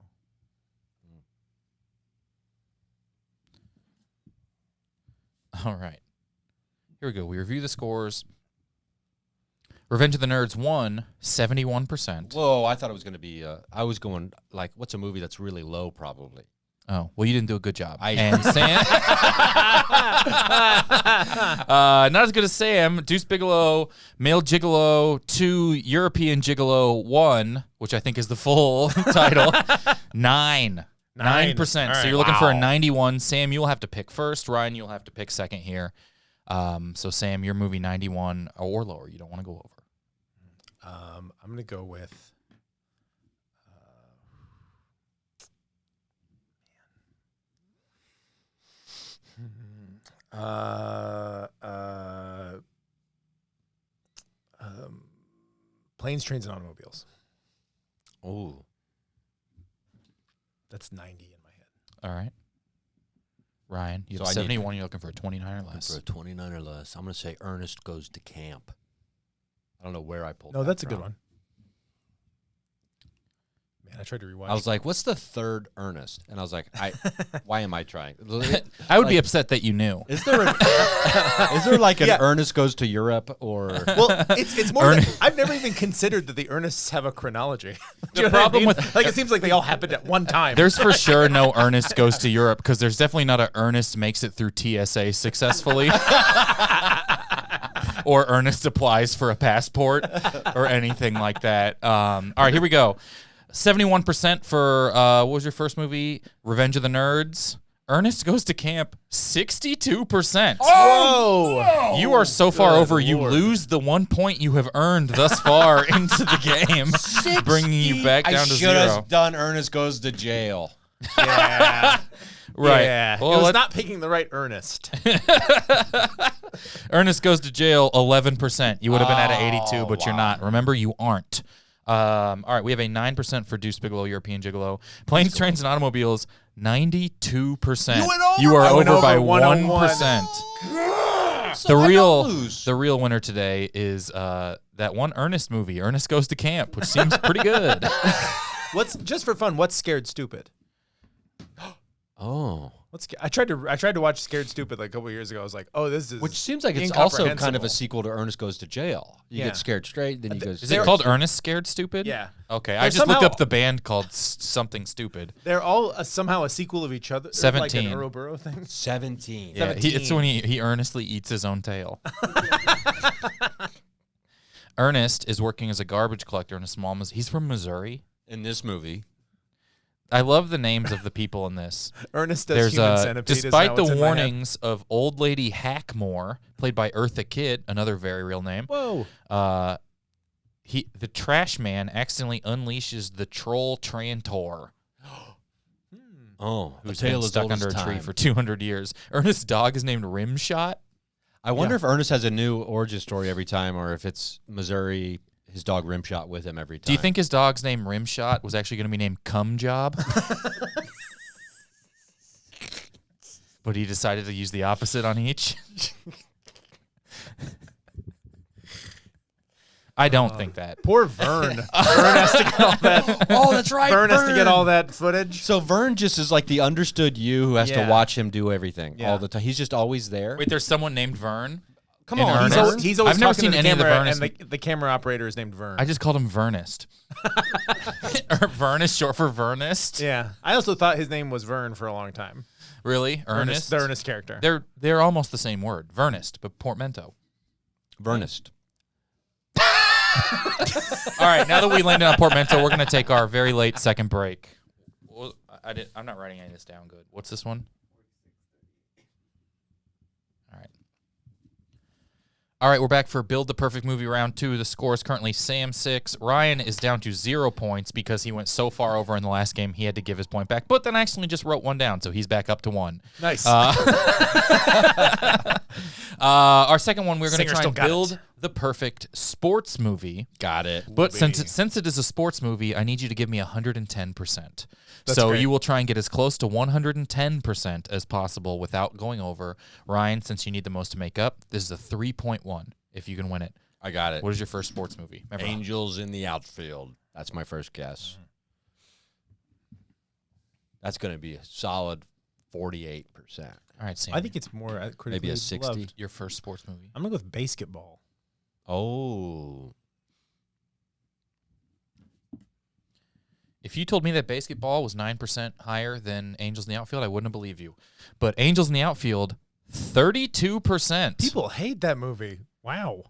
All right, here we go. We review the scores. Revenge of the Nerds won 71%. Whoa, I thought it was going to be, I was going, like, what's a movie that's really low, probably? Oh, well, you didn't do a good job. I- And Sam, not as good as Sam. Deuce Bigelow, Male Gigolo, 2, European Gigolo, 1, which I think is the full title, 9%. All So right. you're looking for a 91. Sam, you'll have to pick first. Ryan, you'll have to pick second here. So Sam, your movie 91 or lower. You don't want to go over. I'm gonna go with. Planes, Trains, and Automobiles. Oh. That's 90 in my head. All right. Ryan, you So have I need- 71. You're looking for a 29 or less. For a 29 or less, I'm going to say Ernest Goes to Camp. I don't know where I pulled No, that that's a from. good one. Man, I tried to rewatch. I was like, what's the third Ernest? And I was like, why am I trying? I would be Like- upset that you knew. Is there is there like an Yeah. Ernest Goes to Europe or well, it's more. Than, I've never even considered that the Ernests have a chronology. Do you know what I problem mean? with- like it seems like they all happened at one time. There's for sure no Ernest Goes to Europe because there's definitely not a Ernest makes it through TSA successfully. Or Ernest applies for a passport or anything like that. All right, here we go. 71% for, what was your first movie? Revenge of the Nerds. Ernest Goes to Camp, 62%. Whoa! You are so far Good over, you Lord. lose the 1 point you have earned thus far into the game, bringing you back down I to should 0. have done Ernest Goes to Jail. Yeah. Right. Yeah. Well, it was let- not picking the right Ernest. Ernest Goes to Jail, 11%. You would have been at an 82, but you're not. Remember, you aren't. All right, we have a 9% for Deuce Bigelow, European Gigolo. Planes, Trains, and Automobiles, 92%. You went over? You are I went over by over 1%. 101. So I don't lose. The real winner today is that one Ernest movie, Ernest Goes to Camp, which seems pretty good. What's just for fun? What's Scared Stupid? Oh. I tried to watch Scared Stupid like a couple years ago. I was like, oh, this is Which seems like it's also kind of incomprehensible. a sequel to Ernest Goes to Jail. You Yeah. get scared straight, then he goes. Is it called Ernest Scared Stupid? Yeah. Okay, I They're just looked somehow- up the band called Something Stupid. They're all somehow a sequel of each other. 17. Like an Ouroboros thing. 17? Yeah, it's when he earnestly eats his own tail. Ernest is working as a garbage collector in a small. He's from Missouri. In this movie, I love the names of the people in this. Ernest as There's Human Centipede. despite is the now what's in my head. warnings of Old Lady Hackmore, played by Eartha Kitt, another very real name. Whoa. The trash man accidentally unleashes the troll Trantor, oh, who's a tale been as stuck old as under a tree time. for 200 years. Ernest's dog is named Rimshot. I wonder if Ernest has a new origin story every time, or if it's Missouri, his dog Rimshot with him every time. Do you think his dog's name Rimshot was actually going to be named Cum Job? But he decided to use the opposite on each? I don't think that. Poor Vern. Vern has to get all that. Oh, that's right. Vern has to get all that footage. So Vern just is like the understood you who has Yeah. to watch him do everything Yeah. all the time. He's just always there. Wait, there's someone named Vern? Come in on, He's Ernest? always, he's always I've never talking to seen the any of the camera, Vernest- and the camera operator is named Vern. I just called him Vernest. Vern is short for Vernest? yeah. I also thought his name was Vern for a long time. Really? Ernest? The Ernest character. They're almost the same word. Vernest, but portmanteau. Vernest. All right, now that we landed on portmanteau, we're going to take our very late second break. Well, I'm not writing any of this down good. What's this one? All right, we're back for Build the Perfect Movie Round 2. The score is currently Sam 6. Ryan is down to 0 points because he went so far over in the last game he had to give his point back, but then accidentally just wrote 1 down, so he's back up to 1. Nice. Our second one, we're going to try still and got build it. the perfect sports movie. Got it. But since it is a sports movie, I need you to give me 110%. That's So great. you will try and get as close to 110% as possible without going over. Ryan, since you need the most to make up, this is a 3.1 if you can win it. I got it. What is your first sports movie? Remember, Angels in the Outfield. That's my first guess. That's going to be a solid 48%. all right, Sam. I think it's more critically Maybe a 60. loved. your first sports movie. I'm going to go with basketball. Oh. If you told me that basketball was 9% higher than Angels in the Outfield, I wouldn't have believed you. But Angels in the Outfield, 32%. People hate that movie. Wow.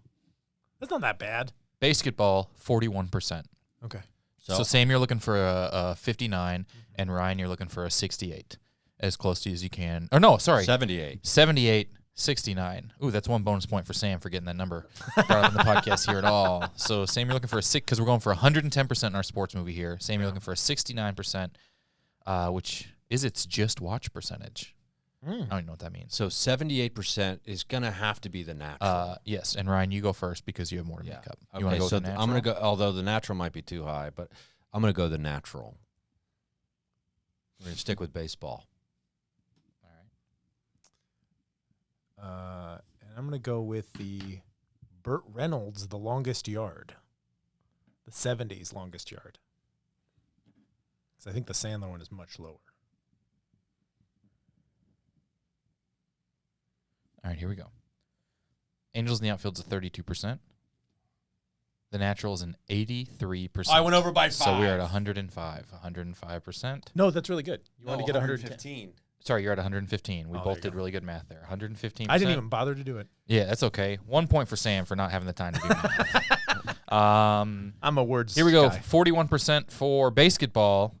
That's not that bad. Basketball, 41%. Okay. So Sam, you're looking for a 59, and Ryan, you're looking for a 68, as close to as you can. Or no, sorry, 78. 78, 69. Ooh, that's 1 bonus point for Sam for getting that number brought up in the podcast here at all. So Sam, you're looking for a 6 because we're going for 110% in our sports movie here. Sam, you're looking for a 69%, which is its just watch percentage. I don't even know what that means. So 78% is going to have to be the natural. Yes, and Ryan, you go first because you have more to make up. You want Okay, to go so with the natural? I'm going to go, although the natural might be too high, but I'm going to go the natural. We're going to stick with baseball. And I'm going to go with the Burt Reynolds, The Longest Yard. The 70s Longest Yard. Because I think the Sandler one is much lower. All right, here we go. Angels in the Outfield's a 32%. The Natural is an 83%. I went over by 5. So we're at 105. 105%. No, that's really good. You want to get 110. Sorry, you're at 115. We Oh, both there you did go. really good math there. 115%. I didn't even bother to do it. Yeah, that's okay. 1 point for Sam for not having the time to do math. I'm a words Here we go. guy. 41% for basketball.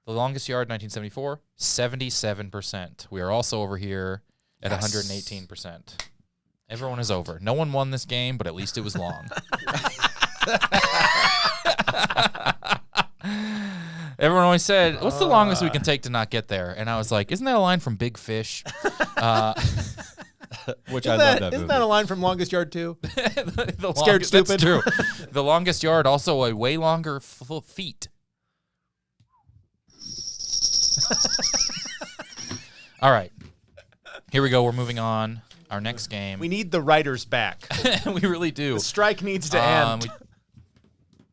The Longest Yard, 1974. 77%. We are also over here at 118%. Everyone is over. No one won this game, but at least it was long. Everyone always said, what's the longest we can take to not get there? And I was like, isn't that a line from Big Fish? Which Isn't I love that isn't movie. that a line from Longest Yard too? The Scared longest- Stupid. That's true. The Longest Yard, also a way longer feet. All right. Here we go. We're moving on. Our next game. We need the writers back. We really do. The strike needs to end.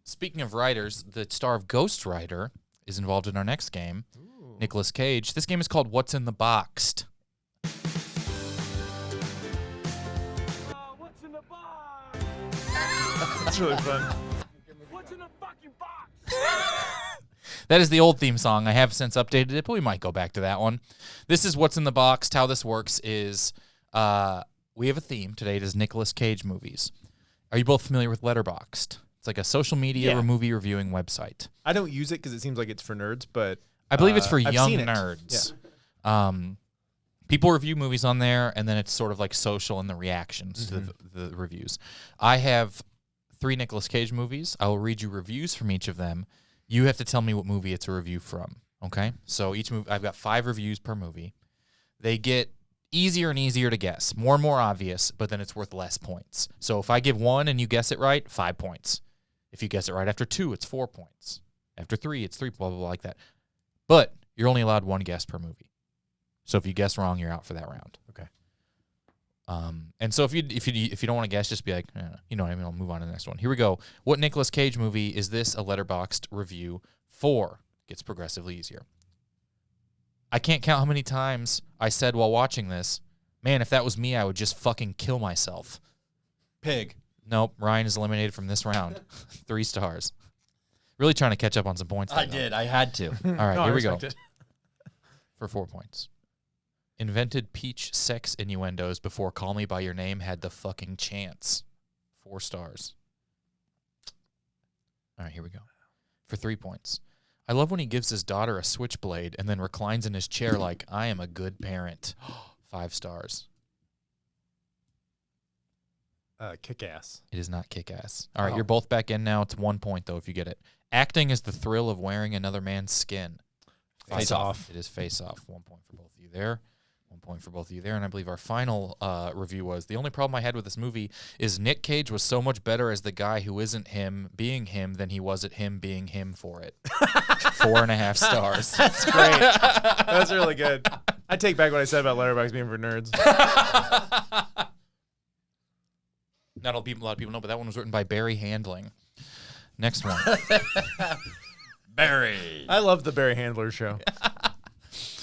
Speaking of writers, the star of Ghost Rider is involved in our next game. Nicolas Cage. This game is called What's in the Boxed. What's in the box? That's really fun. What's in the fucking box? That is the old theme song. I have since updated it, but we might go back to that one. This is What's in the Boxed. How this works is we have a theme. Today it is Nicolas Cage movies. Are you both familiar with Letterboxd? It's like a social media or movie reviewing website. I don't use it because it seems like it's for nerds, but I believe it's for I've young seen it. nerds. People review movies on there, and then it's sort of like social and the reactions to the reviews. I have 3 Nicolas Cage movies. I will read you reviews from each of them. You have to tell me what movie it's a review from, okay? So each movie, I've got 5 reviews per movie. They get easier and easier to guess, more and more obvious, but then it's worth less points. So if I give 1 and you guess it right, 5 points. If you guess it right after 2, it's 4 points. After 3, it's 3, blah, blah, blah, like that. But you're only allowed 1 guess per movie. So if you guess wrong, you're out for that round. Okay. And so if you don't want to guess, just be like, you know what I mean, I'll move on to the next one. Here we go. What Nicolas Cage movie is this a Letterboxd review for? Gets progressively easier. I can't count how many times I said while watching this, man, if that was me, I would just fucking kill myself. Pig. Nope, Ryan is eliminated from this round. 3 stars. Really trying to catch up on some points. I there, though. did. I had to. All right, No, I here we go. respect it. For 4 points. Invented peach sex innuendos before Call Me By Your Name had the fucking chance. 4 stars. All right, here we go. For 3 points. I love when he gives his daughter a switchblade and then reclines in his chair like, I am a good parent. 5 stars. Kick-Ass. It is not Kick-Ass. All right, you're both back in now. It's 1 point, though, if you get it. Acting is the thrill of wearing another man's skin. Face Off. It is Face Off. 1 point for both of you there. 1 point for both of you there. And I believe our final review was, the only problem I had with this movie is Nick Cage was so much better as the guy who isn't him being him than he was at him being him for it. 4.5 stars. That's great. That's really good. I take back what I said about Letterboxd being for nerds. Not a lot of people know, but that one was written by Barry Handling. Next one. Barry. I love the Barry Handler show.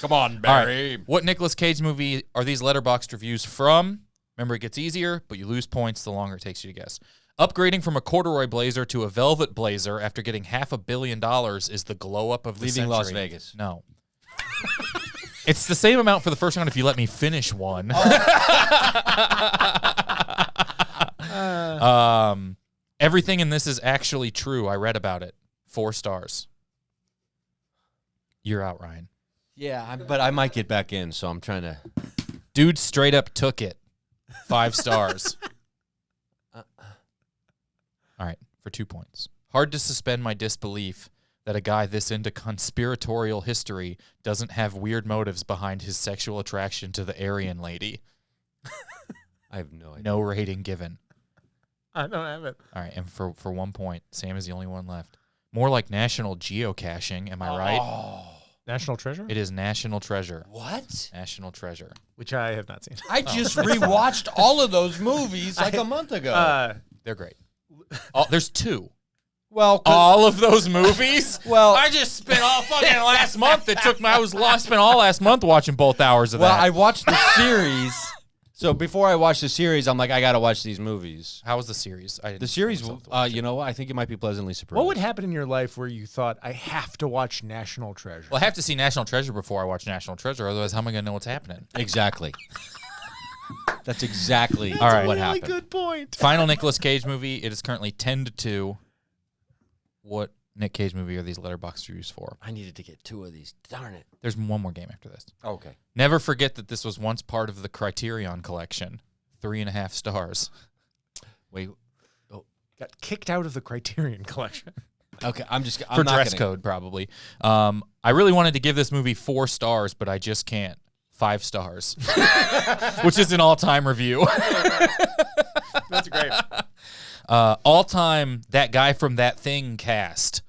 Come on, Barry. Right. What Nicolas Cage movie are these Letterboxd reviews from? Remember, it gets easier, but you lose points the longer it takes you to guess. Upgrading from a corduroy blazer to a velvet blazer after getting $500 million is the glow up of the Leaving century. Las Vegas. No. It's the same amount for the first one if you let me finish one. Everything in this is actually true. I read about it. 4 stars. You're out, Ryan. Yeah, but I might get back in, so I'm trying to. Dude straight up took it. 5 stars. All right, for 2 points. Hard to suspend my disbelief that a guy this into conspiratorial history doesn't have weird motives behind his sexual attraction to the Aryan lady. I have no idea. No rating given. I don't have it. All right, and for 1 point, Sam is the only one left. More like national geocaching, am I right? National Treasure? It is National Treasure. What? National Treasure. Which I have not seen. I just rewatched all of those movies like a month ago. They're great. Oh, there's 2. Well, All of those movies? Well- I just spent all fucking last month. It took me. I spent all last month watching both hours of well, that. I watched the series. So before I watched the series, I'm like, I got to watch these movies. How was the series? The series, you know what? I think you might be pleasantly surprised. What would happen in your life where you thought, I have to watch National Treasure? Well, I have to see National Treasure before I watch National Treasure. Otherwise, how am I going to know what's happening? Exactly. That's exactly All right. what really happened. good point. Final Nicolas Cage movie. It is currently 10-2. What Nick Cage movie are these Letterboxd reviews for? I needed to get 2 of these. Darn it. There's one more game after this. Okay. Never forget that this was once part of the Criterion collection. 3.5 stars. Wait. Got kicked out of the Criterion collection. Okay. I'm For not dress gonna- code, probably. I really wanted to give this movie 4 stars, but I just can't. 5 stars, which is an all-time review. That's great. All-time, that guy from That Thing cast,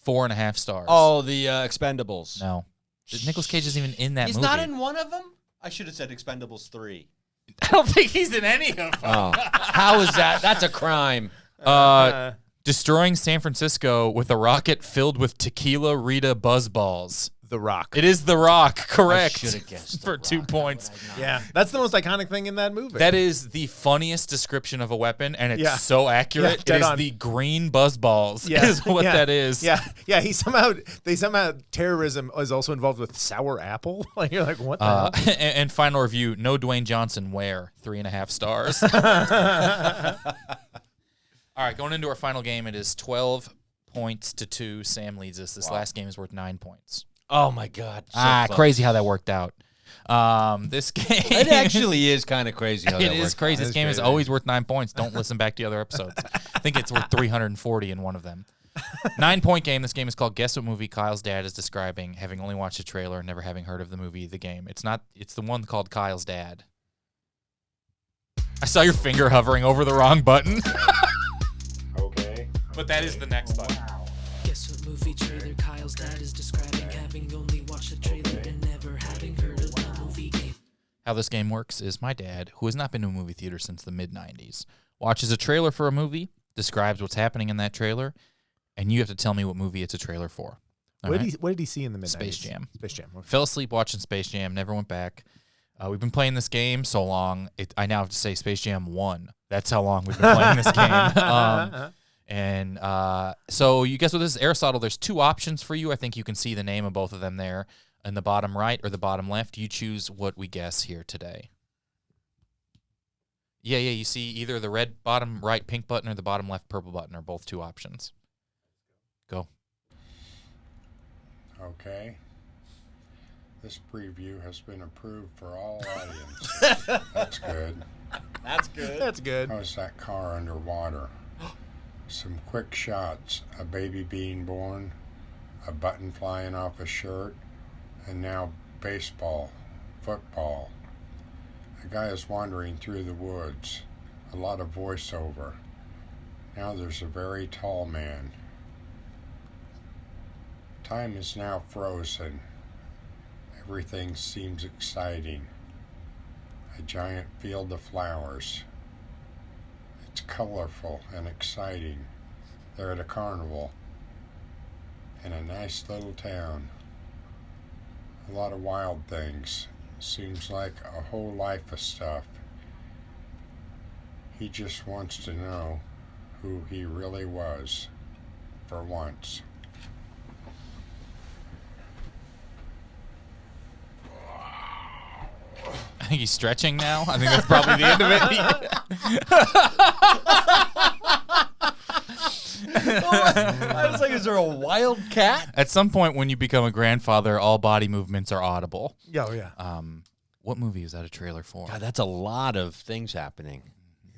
4.5 stars. Oh, the Expendables. No. Nicolas Cage isn't even in that He's movie. not in one of them? I should have said Expendables 3. I don't think he's in any of them. Oh. How is that? That's a crime. Destroying San Francisco with a rocket filled with tequila Rita buzzballs. The Rock. It is The Rock, correct. should've guessed for The 2 Rock. points. Yeah, that's the most iconic thing in that movie. That is the funniest description of a weapon, and it's Yeah. so accurate. Yeah, dead it is on. the green buzzballs. Yeah, Is what yeah, that is. Yeah. Somehow terrorism is also involved with sour apple. Like you're like, what the hell? And final review: no Dwayne Johnson. Where 3.5 stars. All right, going into our final game, it is 12 points to 2. Sam leads us. This last game is worth 9 points. Oh, my God. So close. Crazy how that worked out. This game. It actually is kind of crazy how It that is worked crazy. out. This game is always worth 9 points. Don't listen back to the other episodes. I think it's worth 340 in one of them. 9-point game. This game is called Guess What Movie Kyle's Dad is Describing, having only watched the trailer and never having heard of the movie, the game. It's the one called Kyle's Dad. I saw your finger hovering over the wrong button. Okay. But that is the next button. Guess what movie trailer Kyle's dad is describing, having only watched the trailer and never having heard of the movie game. How this game works is my dad, who has not been to a movie theater since the mid-90s, watches a trailer for a movie, describes what's happening in that trailer, and you have to tell me what movie it's a trailer for. All right? What did he see in the mid-90s? Space Jam. Space Jam. Okay. Fell asleep watching Space Jam, never went back. We've been playing this game so long, I now have to say Space Jam 1. That's how long we've been playing this game. So you guess what this is? Aristotle, there's 2 options for you. I think you can see the name of both of them there in the bottom right or the bottom left. You choose what we guess here today. Yeah, you see either the red bottom right pink button or the bottom left purple button are both 2 options. Go. Okay. This preview has been approved for all audiences. That's good. That's good. That's good. How's that car underwater? Some quick shots. A baby being born, a button flying off a shirt, and now baseball, football. A guy is wandering through the woods. A lot of voiceover. Now there's a very tall man. Time is now frozen. Everything seems exciting. A giant field of flowers. It's colorful and exciting. They're at a carnival in a nice little town. A lot of wild things. Seems like a whole life of stuff. He just wants to know who he really was for once. I think he's stretching now. I think that's probably the end of it. I was like, is there a wild cat? At some point when you become a grandfather, all body movements are audible. Oh, yeah. What movie is that a trailer for? God, that's a lot of things happening.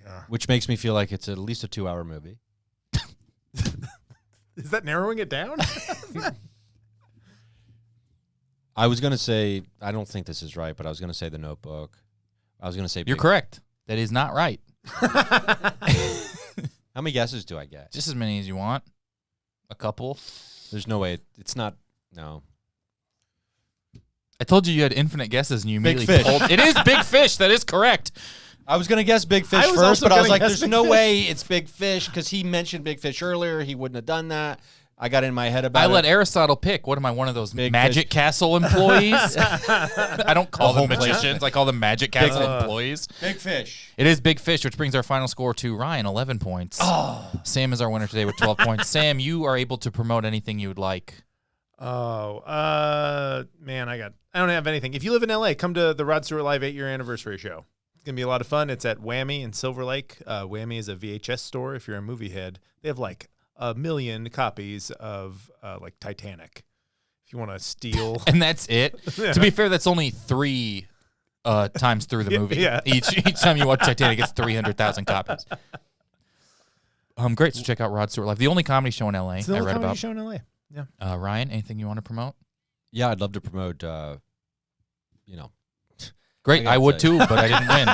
Yeah. Which makes me feel like it's at least a 2-hour movie. Is that narrowing it down? I was going to say, I don't think this is right, but I was going to say The Notebook. I was going to say... You're correct. That is not right. How many guesses do I get? Just as many as you want. A couple. There's no way. It's not... No. I told you had infinite guesses and you Big immediately Fish. pulled. It is Big Fish. That is correct. I was going to guess Big Fish I was first, also but I was gonna like, guess there's Big no Fish. way it's Big Fish because he mentioned Big Fish earlier. He wouldn't have done that. I got in my head about I it. let Aristotle pick. What am I, one of those Big Magic Fish. Castle employees? I don't call them home place. magicians. I call them Magic Castle employees. Big Fish. It is Big Fish, which brings our final score to Ryan, 11 points. Oh. Sam is our winner today with 12 points. Sam, you are able to promote anything you would like. Man, I don't have anything. If you live in LA, come to the Rod Stewart Live 8-year anniversary show. It's going to be a lot of fun. It's at Whammy in Silver Lake. Whammy is a VHS store if you're a movie head. They have like 1 million copies of like Titanic. If you want to steal. And that's it. To be fair, that's only 3 times through the movie. Yeah. Each time you watch Titanic, it's 300,000 copies. Great. So check out Rod Stewart Live, the only comedy show in LA. It's the I only read comedy about. show in LA. Yeah. Ryan, anything you want to promote? Yeah, I'd love to promote, Great. I would too, but I didn't win.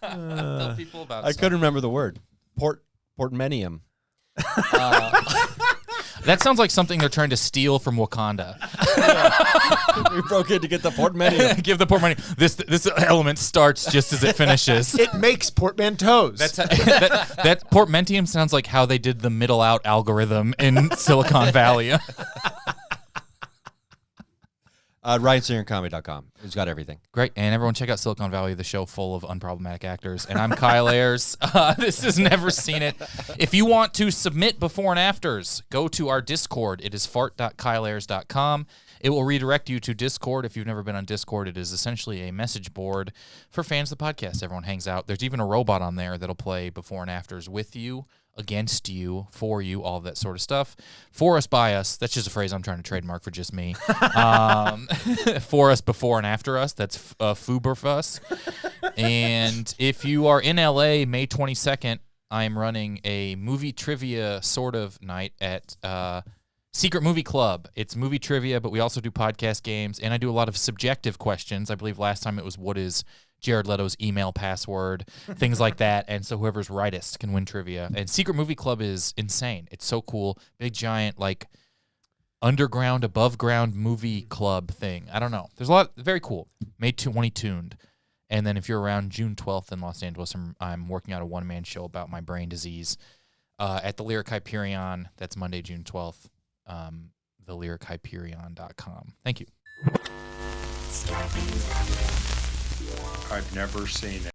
Tell people about I couldn't remember the word. Portmenium. That sounds like something they're trying to steal from Wakanda. We broke in to get the portmenium. Give the portmanteau. This element starts just as it finishes. It makes portmanteaus. That portmentium sounds like how they did the middle out algorithm in Silicon Valley. RyanSingerComedy.com. It's got everything. Great. And everyone check out Silicon Valley, the show full of unproblematic actors. And I'm Kyle Ayers. This has Never Seen It. If you want to submit before and afters, go to our Discord. It is fart.kyleayers.com. It will redirect you to Discord. If you've never been on Discord, it is essentially a message board for fans of the podcast. Everyone hangs out. There's even a robot on there that'll play before and afters with you, against you, for you, all of that sort of stuff. For us, by us. That's just a phrase I'm trying to trademark for just me. For us, before and after us. That's Fuberfuss. And if you are in LA, May 22nd, I am running a movie trivia sort of night at Secret Movie Club. It's movie trivia, but we also do podcast games, and I do a lot of subjective questions. I believe last time it was, what is Jared Leto's email password, things like that. And so whoever's rightest can win trivia. And Secret Movie Club is insane. It's so cool. Big, giant, like, underground, above ground movie club thing. I don't know. There's a lot. Very cool. May 20 tuned. And then if you're around June 12th in Los Angeles, I'm working out a one-man show about my brain disease at the Lyric Hyperion. That's Monday, June 12th. TheLyricHyperion.com. Thank you. I've never seen it.